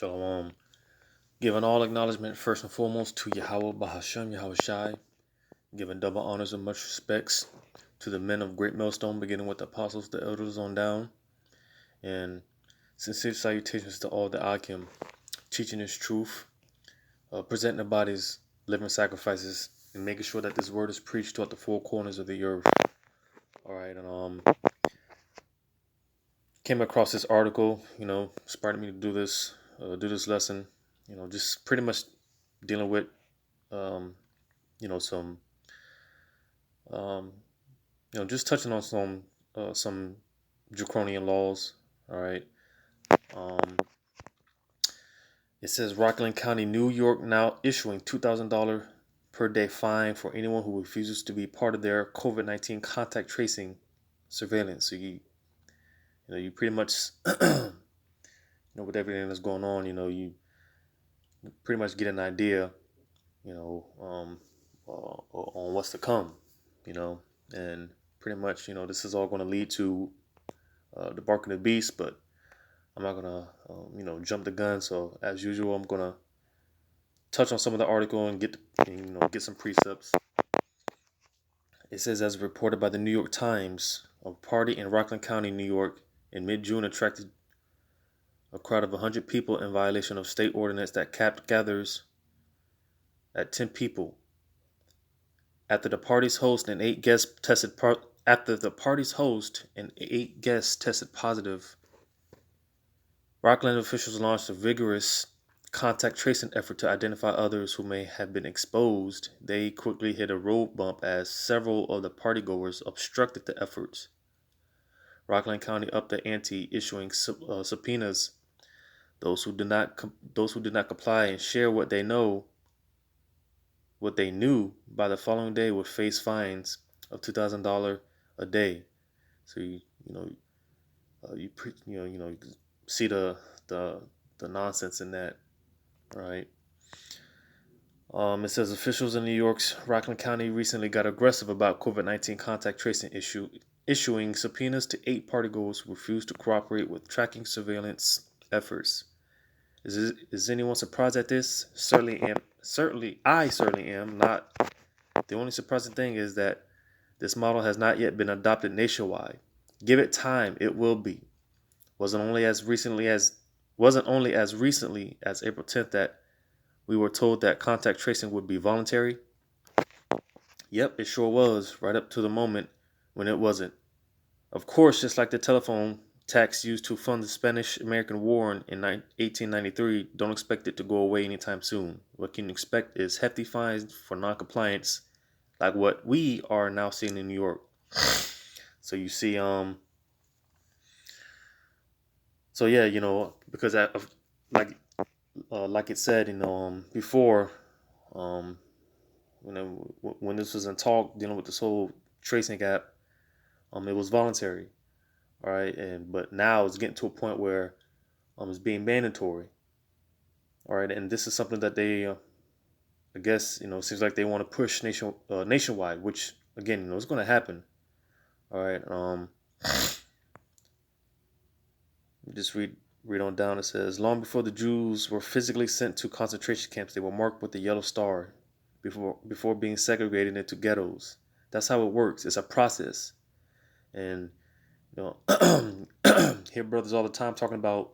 Shalom. Giving all acknowledgement first and foremost to Yahweh Bahashem Yahweh Shai. Giving double honors and much respects to the men of Great Millstone, beginning with the apostles, the elders on down. And sincere salutations to all the Akim, teaching his truth, presenting the bodies, living sacrifices, and making sure that this word is preached throughout the four corners of the earth. Alright, and came across this article, inspired me to do this lesson, just pretty much dealing with some um, just touching on some draconian laws. All right. Um, it says Rockland County, New York, now issuing $2,000 per day fine for anyone who refuses to be part of their COVID-19 contact tracing surveillance. So you pretty much, with everything that's going on, you pretty much get an idea, on what's to come, and pretty much, this is all going to lead to the bark of the beast, but I'm not gonna, jump the gun. So as usual, I'm gonna touch on some of the article and get some precepts. It says, as reported by the New York Times, a party in Rockland County, New York, in mid-June attracted a crowd of 100 people in violation of state ordinance that capped gathers at 10 people. After the party's host and 8 guests tested positive, Rockland officials launched a vigorous contact tracing effort to identify others who may have been exposed. They quickly hit a road bump as several of the partygoers obstructed the efforts. Rockland County upped the ante, issuing subpoenas. Those who did not comply and share what they knew by the following day would face fines of $2,000 a day. So you see the nonsense in that, right? It says officials in New York's Rockland County recently got aggressive about COVID-19 contact tracing issuing subpoenas to 8 partygoers who refused to cooperate with tracking surveillance efforts. Is anyone surprised at this? I certainly am not. The only surprising thing is that this model has not yet been adopted nationwide. Give it time, it will be. Wasn't only as recently as April 10th that we were told that contact tracing would be voluntary. Yep, it sure was, right up to the moment when it wasn't. Of course, just like the telephone tax used to fund the Spanish-American War in 1893, don't expect it to go away anytime soon. What you can expect is hefty fines for noncompliance, like what we are now seeing in New York. So you see, so yeah, because like it said, before, when this was in talk, dealing with this whole tracing app, it was voluntary, all right, but now it's getting to a point where it's being mandatory, all right, and this is something that they, I guess, it seems like they want to push nationwide, which again, it's going to happen, all right. Just read on down. It says, long before the Jews were physically sent to concentration camps, they were marked with the yellow star before being segregated into ghettos. That's how it works. It's a process. And hear brothers all the time talking about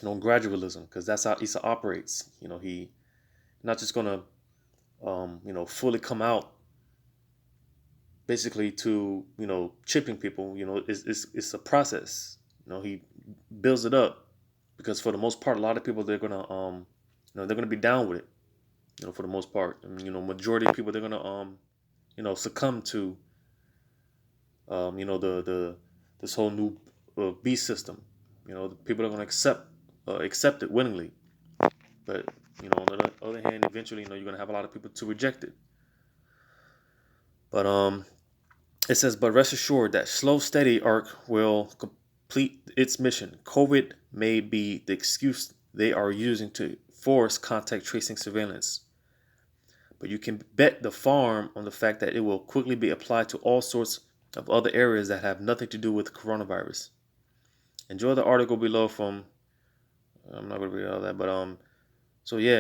gradualism, because that's how Isa operates. He not just gonna fully come out basically to chipping people. It's a process. He builds it up, because for the most part, a lot of people, they're gonna be down with it. For the most part, I mean, majority of people, they're gonna succumb to the this whole new beast system. The people are gonna accept it willingly, but on the other hand, eventually, you're gonna have a lot of people to reject it. But it says, but rest assured that slow, steady arc will complete its mission. COVID may be the excuse they are using to force contact tracing surveillance, but you can bet the farm on the fact that it will quickly be applied to all sorts of other areas that have nothing to do with coronavirus. Enjoy the article below from I'm not gonna read all that, but so yeah,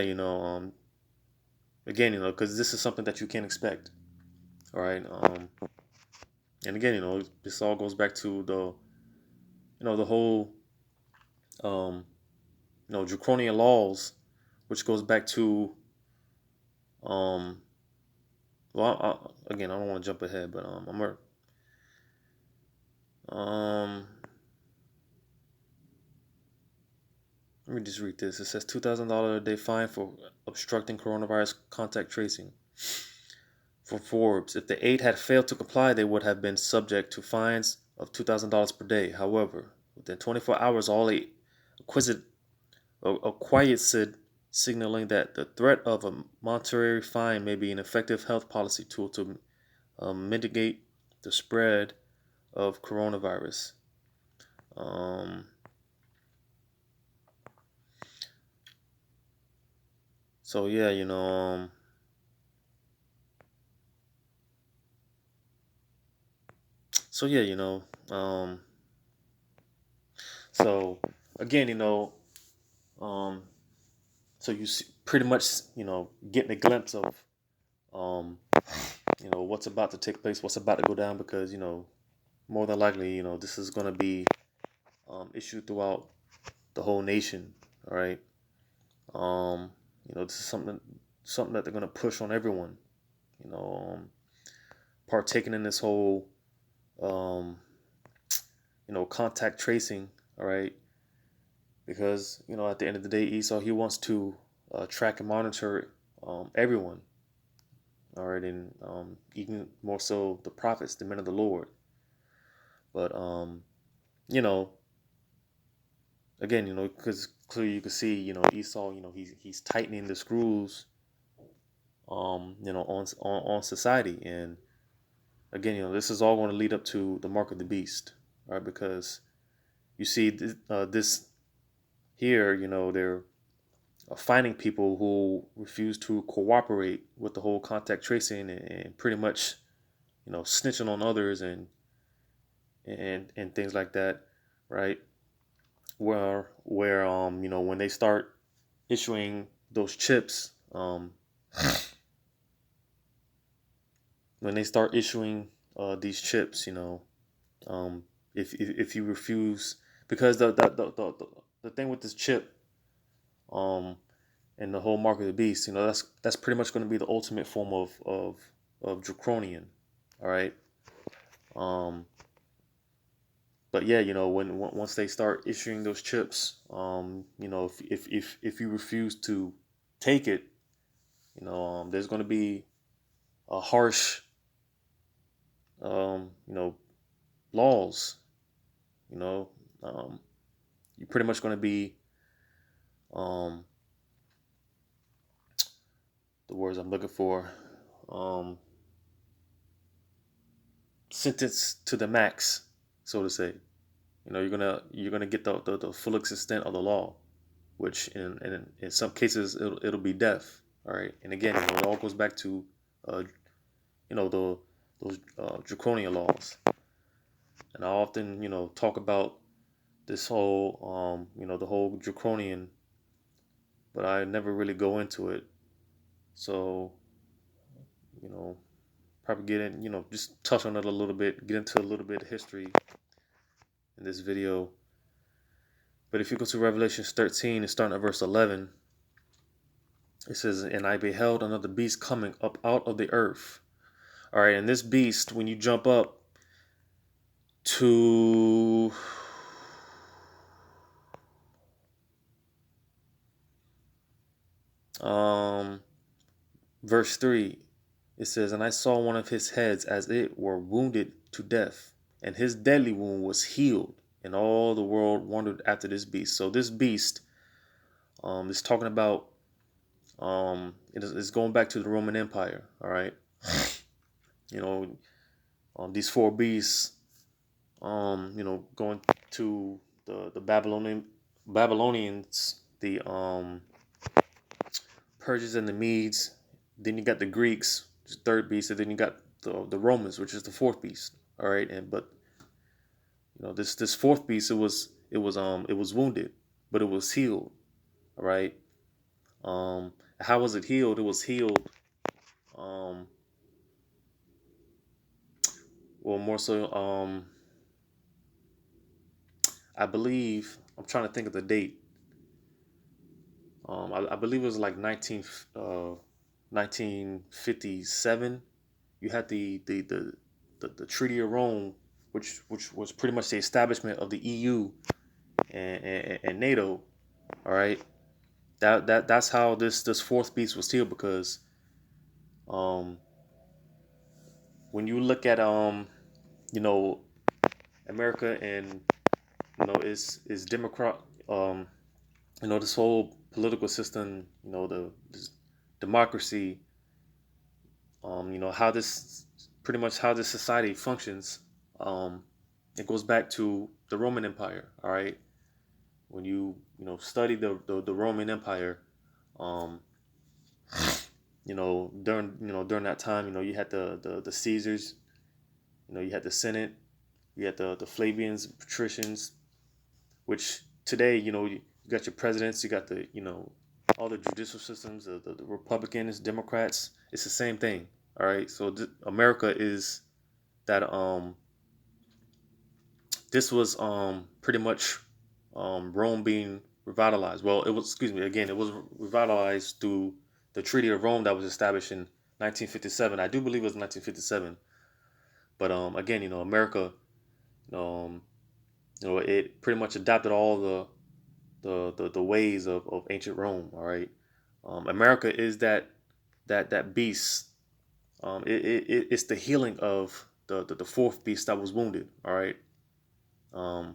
again, because this is something that you can't expect. All right. And again, this all goes back to the whole, um, draconian laws, which goes back to, um, well, again, I don't want to jump ahead, but um, let me just read this. It says $2,000 a day fine for obstructing coronavirus contact tracing. For Forbes, if the aid had failed to comply, they would have been subject to fines of $2,000 per day. However, within 24 hours, all eight acquiesced, signaling that the threat of a monetary fine may be an effective health policy tool to mitigate the spread of coronavirus. Um, so yeah, so yeah, um, so again, um, so you see, pretty much, getting a glimpse of, um, what's about to take place, what's about to go down, because more than likely, this is going to be issued throughout the whole nation. All right. This is something that they're going to push on everyone. You know, partaking in this whole, um, contact tracing. All right, because at the end of the day, Esau, he wants to track and monitor everyone. All right, and even more so the prophets, the men of the Lord. But you know, again, because clearly you can see, Esau, he's tightening the screws, on society, and again, this is all going to lead up to the mark of the beast, right? Because you see this here, they're finding people who refuse to cooperate with the whole contact tracing, and pretty much, snitching on others, and things like that, right? Where when they start issuing those chips, when they start issuing these chips, um, if you refuse, because the thing with this chip, um, and the whole mark of the beast, that's pretty much going to be the ultimate form of draconian. All right. Um, but yeah, when once they start issuing those chips, if you refuse to take it, there's going to be a harsh, laws. You know, um, you're pretty much going to be, um, the words I'm looking for, um, sentenced to the max, so to say. You're gonna get the full extent of the law, which in some cases it'll be death. All right, and again, it all goes back to, the those draconian laws. And I often talk about this whole, the whole draconian, but I never really go into it. So you know probably get in, just touch on it a little bit, get into a little bit of history in this video. But if you go to Revelation 13 and starting at verse 11, it says, "And I beheld another beast coming up out of the earth." All right, and this beast, when you jump up to um, verse 3, it says, "And I saw one of his heads as it were wounded to death, and his deadly wound was healed, and all the world wondered after this beast." So this beast, is talking about, it's going back to the Roman Empire. All right, you know, these four beasts, going to the Babylonians, the Persians and the Medes. Then you got the Greeks, which is the third beast, and then you got the Romans, which is the fourth beast. All right, and but this fourth beast, it was wounded, but it was healed. All right. How was it healed? It was healed. Um, well, more so. I believe I'm trying to think of the date. I believe it was like 1957. You had the Treaty of Rome, which was pretty much the establishment of the EU and NATO. All right, that's how this fourth beast was healed because um, when you look at you know America and is Democrat this whole political system, this democracy, how this pretty much how this society functions. um it goes back to the Roman Empire. All right, when study the Roman Empire, um during that time, you had the Caesars, you had the Senate, you had the Flavians, patricians, which today, you got your presidents, you got all the judicial systems, the Republicans, Democrats. It's the same thing. All right, so America is that this was pretty much Rome being revitalized. Well, it was, excuse me, again, it was revitalized through the Treaty of Rome that was established in 1957. I do believe it was 1957. But again, America, um, it pretty much adopted all the ways of ancient Rome. All right, America is that beast. It's the healing of the fourth beast that was wounded. All right. Um,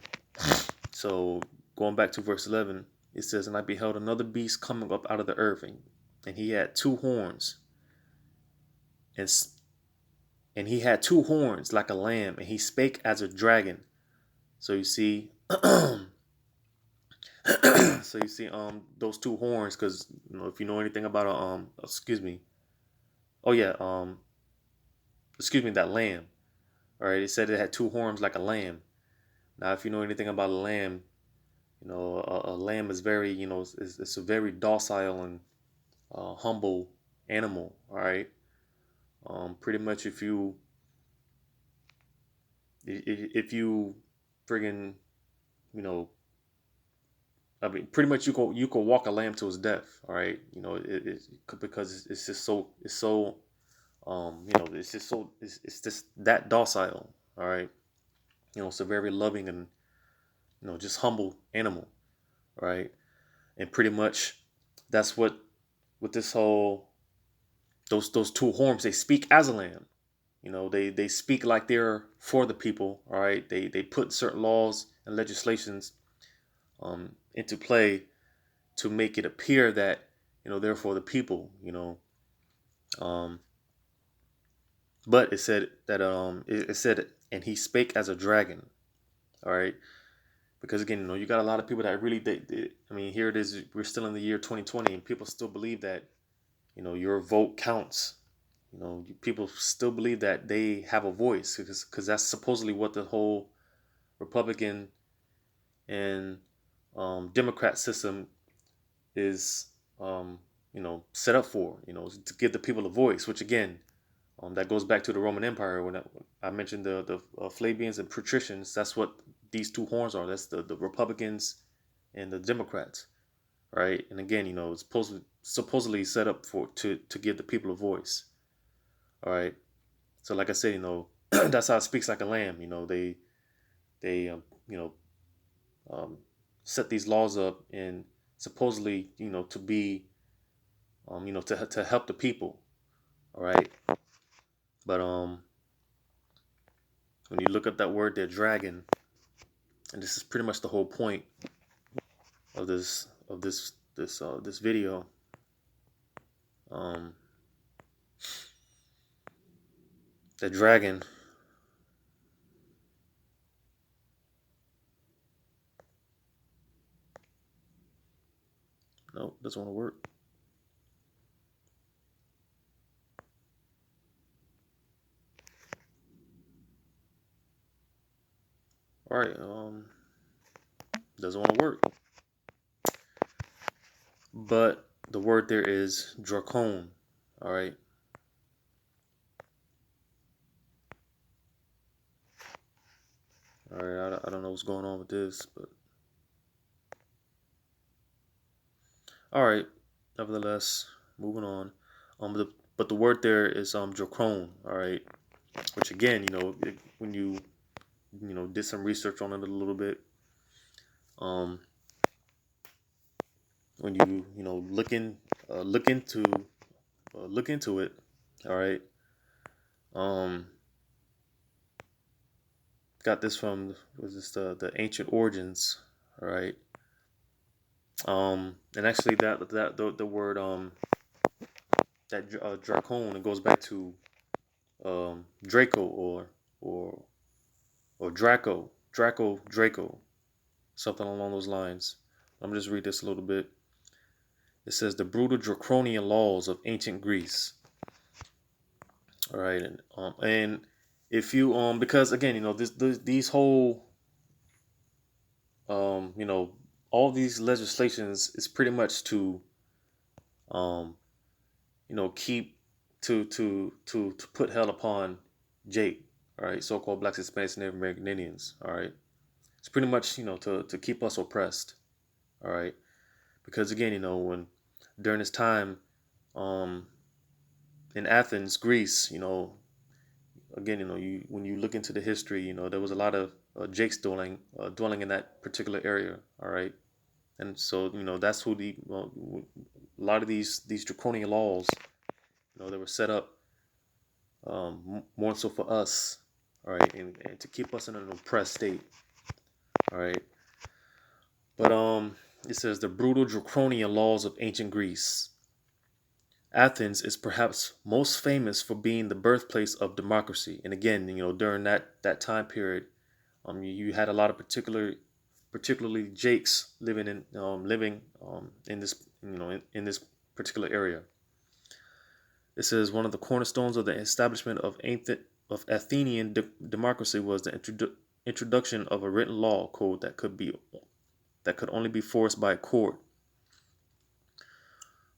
so going back to verse 11, it says, "And I beheld another beast coming up out of the earth, and he had two horns, and and he had two horns like a lamb, and he spake as a dragon." So you see, those two horns, because if you know anything about excuse me, oh yeah, excuse me, that lamb. All right, it said it had two horns like a lamb. Now, if you know anything about a lamb, a lamb is very, it's a very docile and humble animal. All right. Pretty much, if you friggin', you know, I mean, pretty much you can walk a lamb to his death. All right. Because it's just so it's just it's just that docile. All right. It's a very loving and just humble animal. All right. And pretty much that's what with this whole those two horns, they speak as a lamb. They speak like they're for the people. All right, they put certain laws and legislations into play to make it appear that they're for the people. Um, but it said that it said, "And he spake as a dragon." All right, because again, you got a lot of people that really I mean, here it is. We're still in the year 2020, and people still believe that your vote counts. People still believe that they have a voice because that's supposedly what the whole Republican and Democrat system is, set up for. To give the people a voice. Which again, that goes back to the Roman Empire when I mentioned the Flavians and patricians. That's what these two horns are. That's the Republicans and the Democrats, right? And again, it's supposedly set up for to give the people a voice. All right. So like I said, that's how it speaks like a lamb. They um, set these laws up and supposedly to be to help the people. All right. But when you look up that word, there, dragon, and this is pretty much the whole point of this video. Um, the dragon. No, doesn't want to work. All right. Doesn't want to work. but the word there is dracon. All right. All right. I don't know what's going on with this, but all right. Nevertheless, moving on. But the word there is dracon. All right. Which again, when you did some research on it a little bit, um, when look into it, all right. Um, got this from was this the ancient origins, all right. And actually the word that dracon, it goes back to Draco or or Draco, something along those lines. I'm just read this a little bit. It says the brutal draconian laws of ancient Greece. All right, and if you because again, these whole you know all these legislations is pretty much to um keep to put hell upon Jake, all right, so-called blacks, Hispanics, Native American Indians, all right. It's pretty much to keep us oppressed, all right, because again, when during this time, um, in Athens, Greece, again, you when you look into the history, there was a lot of Jakes dwelling in that particular area, all right, and so that's who a lot of these draconian laws, they were set up more so for us, all right, and to keep us in an oppressed state, all right. But it says the brutal draconian laws of ancient Greece. Athens is perhaps most famous for being the birthplace of democracy. And again, during that time period, you had a lot of particularly Jakes living in this in this particular area. It says one of the cornerstones of the establishment of Athenian democracy was the introduction of a written law code that could only be forced by a court.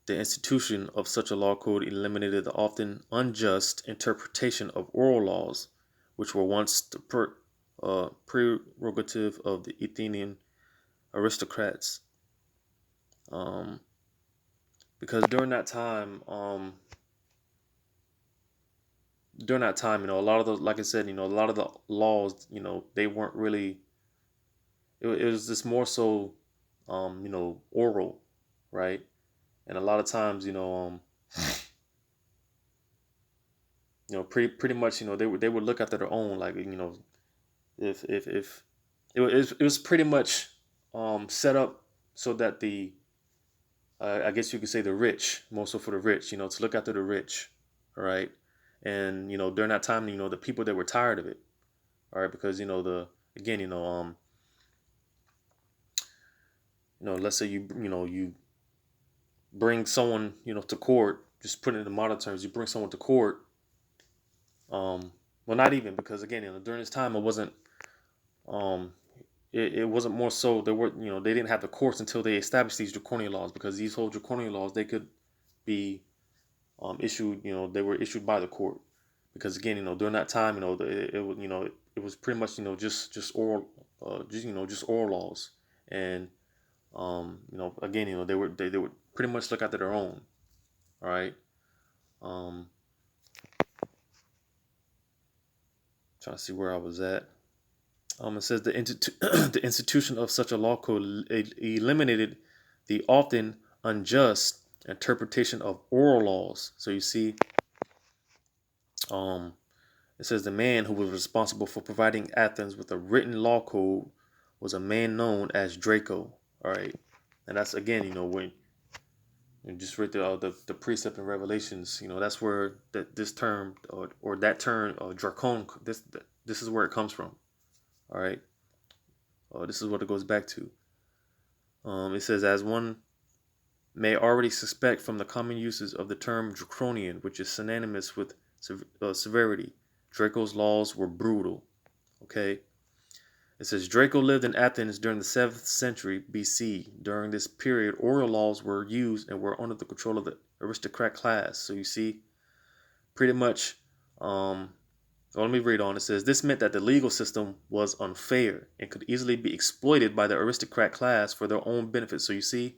The institution of such a law code eliminated the often unjust interpretation of oral laws, which were once the prerogative of the Athenian aristocrats. Um, because during that time, a lot of the, like I said, a lot of the laws, they weren't really. It was just more so, oral, right? And a lot of times, pretty much, they would look after their own, like if it was pretty much set up so that the I guess you could say the rich, more so for the rich, to look after the rich, all right, and during that time, the people that were tired of it, all right, because the again, let's say you bring someone to court, just put it in modern terms, you bring someone to court, well, not even because again, during this time, it wasn't um it wasn't more so they were they didn't have the courts until they established these draconian laws, because these whole draconian laws, they could be issued, they were issued by the court, because again, during that time, it was pretty much just oral just oral laws. And again, they would pretty much look after their own, all right. um Trying to see where I was at. It says the institution of such a law code eliminated the often unjust interpretation of oral laws. So you see, um, it says the man who was responsible for providing Athens with a written law code was a man known as Draco. All right, and that's again, when you just read the precept and Revelations, that's where this term or that term dracon, this is where it comes from. All right, this is what it goes back to. It says, as one may already suspect from the common uses of the term draconian, which is synonymous with severity, Draco's laws were brutal. Okay, It says Draco lived in Athens during the 7th century BC. During this period, oral laws were used and were under the control of the aristocrat class. So you see, pretty much, well, let me read on. It says this meant that the legal system was unfair and could easily be exploited by the aristocrat class for their own benefit. So you see,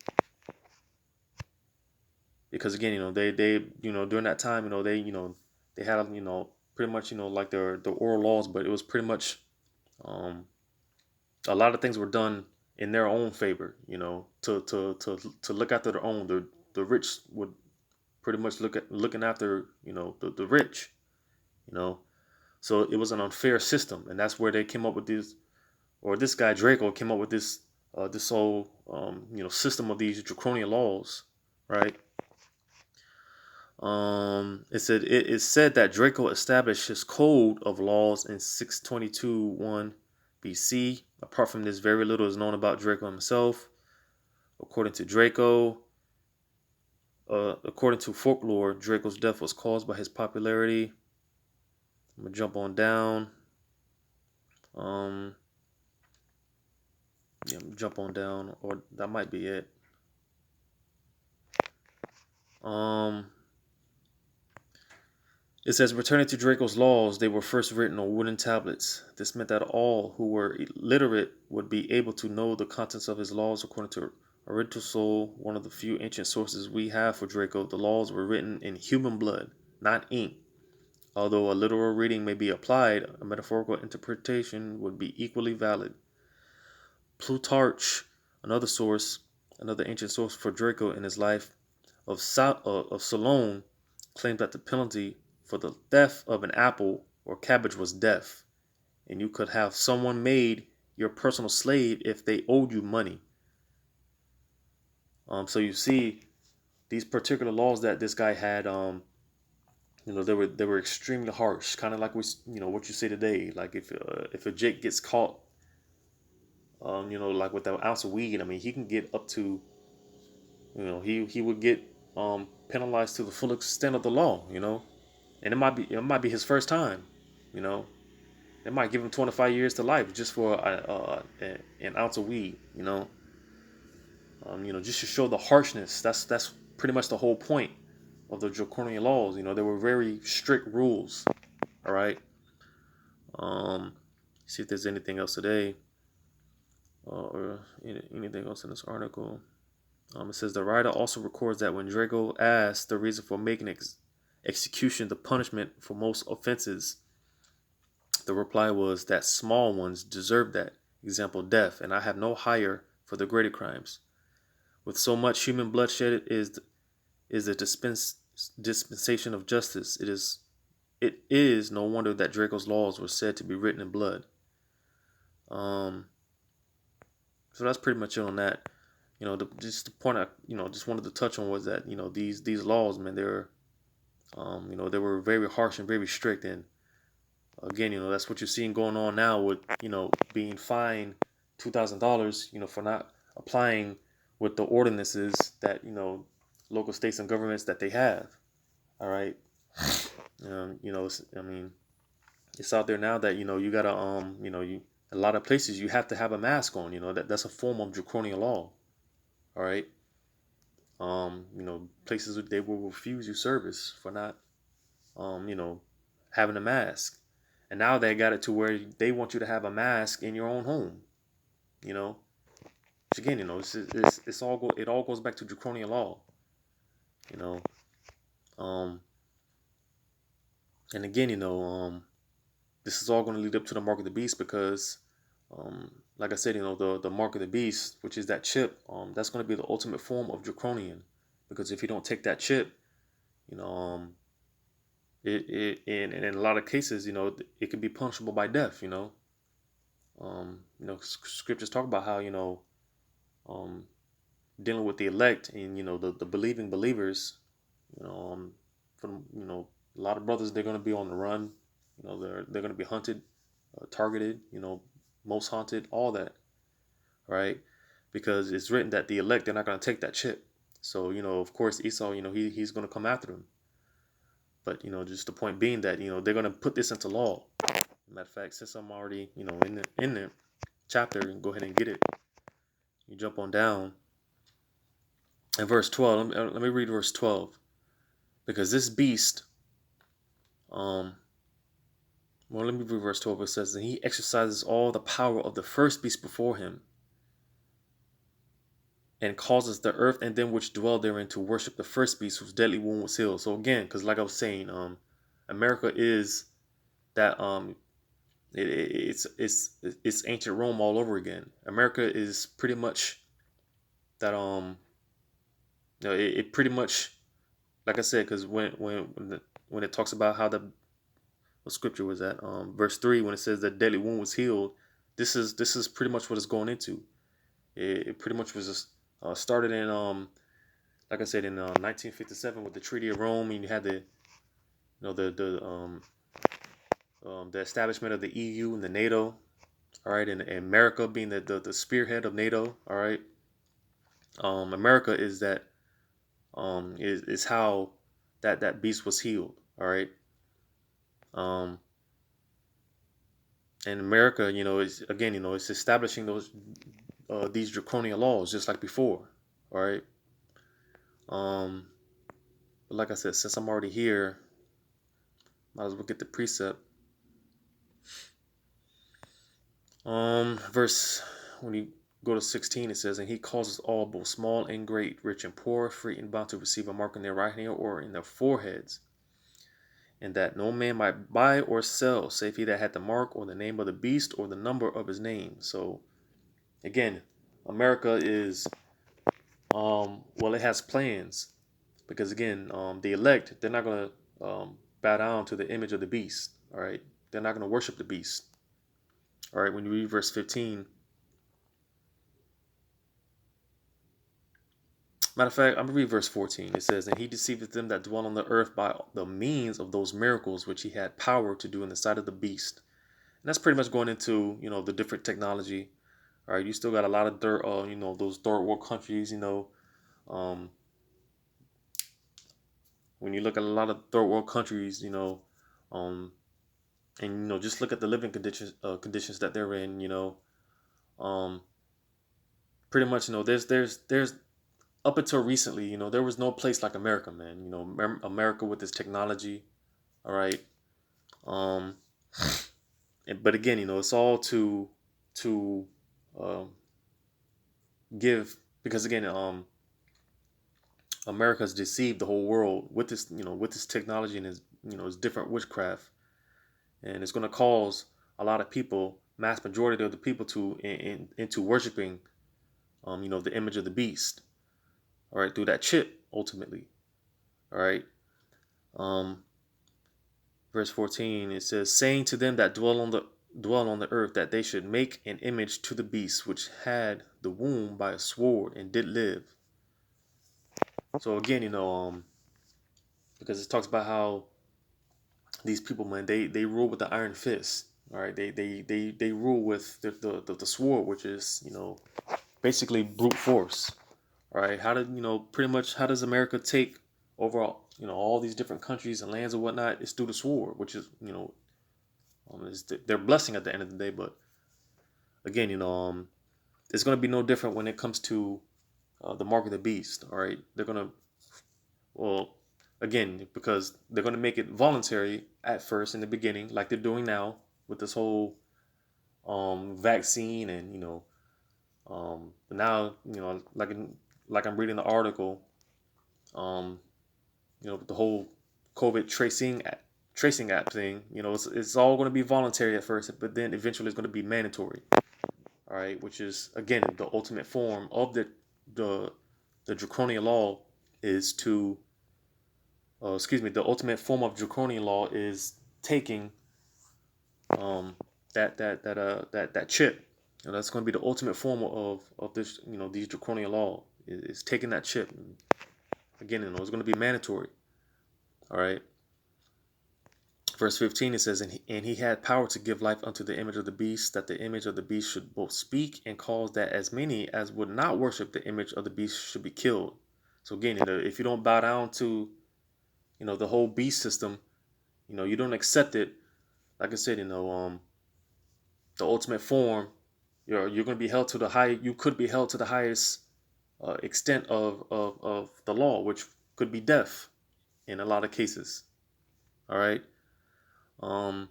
because again, during that time, they had, pretty much, like the oral laws, but it was pretty much, um, a lot of things were done in their own favor, to look after their own. The rich would pretty much looking after, the rich, you know. So it was an unfair system, and that's where they came up with this, or this guy Draco came up with this whole system of these draconian laws, right? It is said that Draco established his code of laws in 622 BC. Apart from this, very little is known about Draco himself. According to according to folklore, Draco's death was caused by his popularity. I'm gonna jump on down. Um, yeah, jump on down, or that might be it. Um, It says, returning to Draco's laws, they were first written on wooden tablets. This meant that all who were illiterate would be able to know the contents of his laws. According to Aristotle, one of the few ancient sources we have for Draco, the laws were written in human blood, not ink. Although a literal reading may be applied, a metaphorical interpretation would be equally valid. Plutarch, another source, another ancient source for Draco in his life of Solon, claimed that the penalty for the theft of an apple or cabbage was death, and you could have someone made your personal slave if they owed you money. So you see, these particular laws that this guy had, they were extremely harsh, kind of like what you say today. Like if a Jake gets caught, like with an ounce of weed, I mean, he can get up to, he would get penalized to the full extent of the law, and it might be his first time, you know. They might give him 25 years to life just for an ounce of weed, just to show the harshness. That's pretty much the whole point of the draconian laws. They were very strict rules. All right. See if there's anything else today, or anything else in this article. It says the writer also records that when Draco asked the reason for making execution the punishment for most offenses, the reply was that small ones deserve that, example, death, and I have no higher for the greater crimes. With so much human bloodshed is the dispensation of justice. It is no wonder that Draco's laws were said to be written in blood. So that's pretty much it on that. Just the point I just wanted to touch on was that these laws, man, they were very harsh and very strict, and again, that's what you're seeing going on now with being fined $2,000, for not applying with the ordinances that local states and governments that they have. All right. I mean, it's out there now that you gotta a lot of places you have to have a mask on. That's a form of draconian law. All right. Places they will refuse you service for not having a mask. And now they got it to where they want you to have a mask in your own home. Which again, it all goes back to draconian law. You know, and again, this is all going to lead up to the mark of the beast because, like I said, the mark of the beast, which is that chip, that's going to be the ultimate form of draconian. Because if you don't take that chip, you know, in a lot of cases, it can be punishable by death. Scriptures talk about how dealing with the elect and the believing believers, from a lot of brothers, they're going to be on the run. They're going to be hunted, targeted. Most haunted, all that, right? Because it's written that the elect, they're not going to take that chip. So of course Esau, he's going to come after them. But just the point being that they're going to put this into law. Matter of fact, since I'm already in there, chapter and go ahead and get it. You jump on down. And verse 12, let me read verse 12. Because this beast, um, well, let me read verse 12. It says, and he exercises all the power of the first beast before him, and causes the earth and them which dwell therein to worship the first beast whose deadly wound was healed. So again, because like I was saying, America is that it's ancient Rome all over again. America is pretty much that it pretty much, like I said, because when it talks about how the what scripture was that, verse 3, when it says that deadly wound was healed, this is pretty much what it's going into. It pretty much was just, started in like I said, in 1957 with the Treaty of Rome, and you had the establishment of the EU and the NATO. All right, and America being the spearhead of NATO. All right, America is that is how that beast was healed. All right, um, and America, is again, it's establishing these draconian laws just like before. All right, um, but like I said, since I'm already here, might as well get the precept. Verse when you go to 16, it says, and he causes all, both small and great, rich and poor, free and bound, to receive a mark in their right hand or in their foreheads, and that no man might buy or sell, save he that had the mark or the name of the beast or the number of his name. So again, America is well, it has plans, because again, the elect, they're not gonna bow down to the image of the beast. All right, they're not gonna worship the beast. All right, when you read verse 15. Matter of fact, I'm gonna read verse 14. It says, and he deceiveth them that dwell on the earth by the means of those miracles which he had power to do in the sight of the beast. And that's pretty much going into, the different technology. All right, you still got a lot of dirt, those third world countries, um, when you look at a lot of third world countries, um, and just look at the living conditions that they're in, um, pretty much, there's up until recently, there was no place like America, man. America with its technology. All right. Um, but again, it's all to um, give, because again, America's deceived the whole world with this, with this technology and its different witchcraft, and it's going to cause a lot of people, mass majority of the people, into worshiping, the image of the beast. All right, through that chip ultimately. All right. Um, verse 14, it says, saying to them that dwell on the earth, that they should make an image to the beast which had the wound by a sword and did live. So again, because it talks about how these people, man, they rule with the iron fist. All right, they rule with the sword, which is, basically brute force. All right, pretty much how does America take over all these different countries and lands and whatnot? It's through the sword, which is, is their blessing at the end of the day. But again, it's going to be no different when it comes to the mark of the beast. All right, they're going to, well, again, because they're going to make it voluntary at first in the beginning, like they're doing now with this whole vaccine, and now, like I'm reading the article, um, the whole COVID tracing app thing. It's all going to be voluntary at first, but then eventually it's going to be mandatory. All right, which is again the ultimate form of the the draconian law is to excuse me, the ultimate form of draconian law is taking um that chip. That's going to be the ultimate form of this, these draconian law is taking that chip. And again, it's going to be mandatory. All right. Verse 15, it says, and he had power to give life unto the image of the beast, that the image of the beast should both speak and cause that as many as would not worship the image of the beast should be killed. So again, if you don't bow down to, the whole beast system, you don't accept it. Like I said, the ultimate form, you're going to be held to the high. You could be held to the highest extent of the law, which could be death in a lot of cases. All right. Um,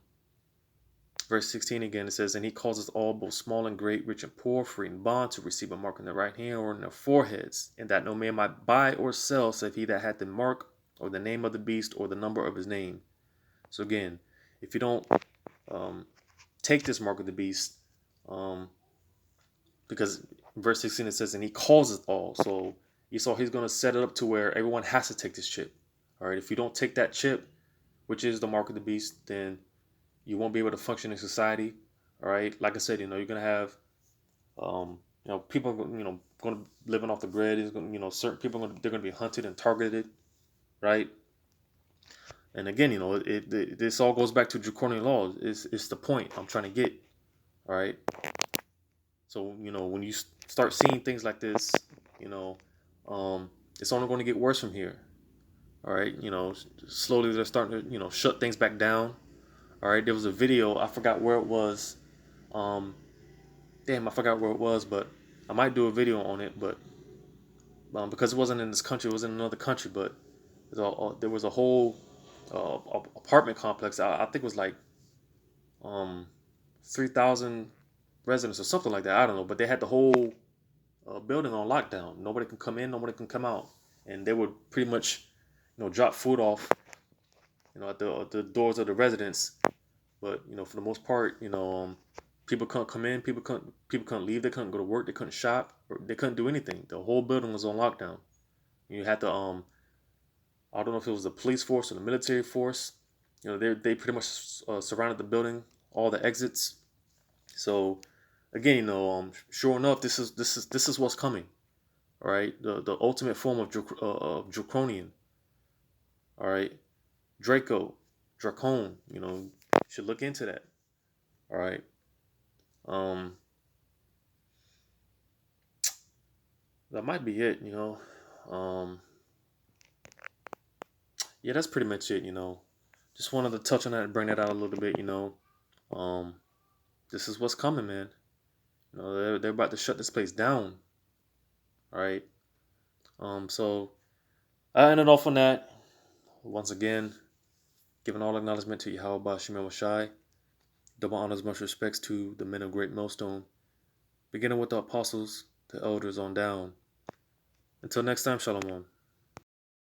Verse 16 again, it says, "And he causes all, both small and great, rich and poor, free and bond, to receive a mark on their right hand or on their foreheads, and that no man might buy or sell, save he that hath the mark or the name of the beast or the number of his name." So again, if you don't um, take this mark of the beast, um, because verse 16 it says, "And he causes all." So you saw he's going to set it up to where everyone has to take this chip. All right. If you don't take that chip, which is the mark of the beast, then you won't be able to function in society. All right. Like I said, you're going to have, people, going to living off the grid. Is going, certain people they're going to be hunted and targeted. Right. And again, this all goes back to draconian laws. It's the point I'm trying to get. All right. So when you start seeing things like this, you know, it's only going to get worse from here. All right. Slowly they're starting to shut things back down. All right. There was a video. I forgot where it was. Um, Damn, I forgot where it was, but I might do a video on it. But because it wasn't in this country, it was in another country. But there was a whole apartment complex. I think it was like um, 3,000 residents or something like that. I don't know, but they had the whole building on lockdown. Nobody can come in, nobody can come out, and they would pretty much, drop food off, at the doors of the residents. But for the most part, people couldn't come in, people couldn't leave, they couldn't go to work, they couldn't shop, or they couldn't do anything. The whole building was on lockdown. You had to I don't know if it was the police force or the military force. They pretty much surrounded the building, all the exits. So again, sure enough, this is what's coming. All right, the ultimate form of draconian. All right, Draco, Dracon. Should look into that. All right. Um, that might be it. Um, yeah, that's pretty much it. Just wanted to touch on that and bring that out a little bit. Um, this is what's coming, man. They're about to shut this place down. All right. So I ended off on that. Once again, giving all acknowledgement to Yahweh Shemel Shai. Double honors, much respects to the men of Great Millstone, beginning with the apostles, the elders on down. Until next time, Shalom.